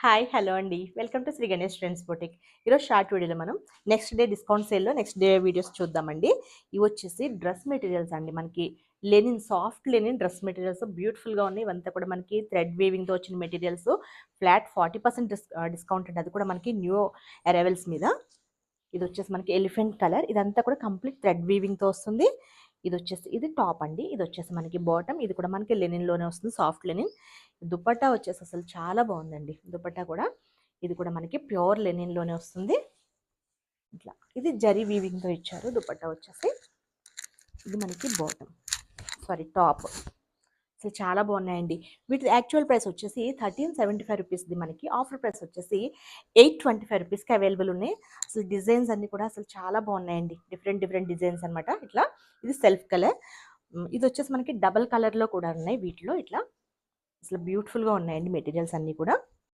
Hi hello అండి. Welcome to Shri Ganesh trends boutique. ఈరోజు short వీడియోలో మనం నెక్స్ట్ డే డిస్కౌంట్ సేల్‌లో నెక్స్ట్ డే వీడియోస్ చూద్దామండి. ఇవి వచ్చేసి డ్రెస్ మెటీరియల్స్ అండి. మనకి linen soft linen dress materials బ్యూటిఫుల్‌గా ఉన్నాయి. ఇవంతా కూడా మనకి థ్రెడ్ వీవింగ్‌తో వచ్చిన మెటీరియల్స్. ఫ్లాట్ 40% డిస్కౌంట్ అండి. అది కూడా మనకి న్యూ అరైవల్స్ మీద. ఇది వచ్చేసి మనకి ఎలిఫెంట్ కలర్. ఇదంతా కూడా కంప్లీట్ థ్రెడ్ వీవింగ్‌తో వస్తుంది. ఇది టాప్ అండి. ఇది వచ్చేసి మనకి బాటమ్. ఇది కూడా మనకి లెనిన్‌లోనే వస్తుంది. Soft Lenin. దుపట్టా వచ్చేసి అసలు చాలా బాగుందండి. దుపట్టా కూడా ఇది కూడా మనకి ప్యూర్ లెనిన్‌లోనే వస్తుంది. ఇట్లా ఇది జరీ వీవింగ్‌తో ఇచ్చారు. దుపట్టా వచ్చేసి ఇది మనకి బాటమ్, టాప్. అసలు చాలా బాగున్నాయండి. వీటి యాక్చువల్ ప్రైస్ వచ్చేసి 1375 రూపీస్ది. మనకి ఆఫర్ ప్రైస్ వచ్చేసి 825 రూపీస్కి అవైలబుల్ ఉన్నాయి. అసలు డిజైన్స్ అన్ని కూడా అసలు చాలా బాగున్నాయండి. డిఫరెంట్ డిఫరెంట్ డిజైన్స్ అనమాట. ఇట్లా ఇది సెల్ఫ్ కలర్. ఇది వచ్చేసి మనకి డబల్ కలర్లో కూడా ఉన్నాయి వీటిలో. ఇట్లా అసలు బ్యూటిఫుల్గా ఉన్నాయండి మెటీరియల్స్ అన్నీ కూడా.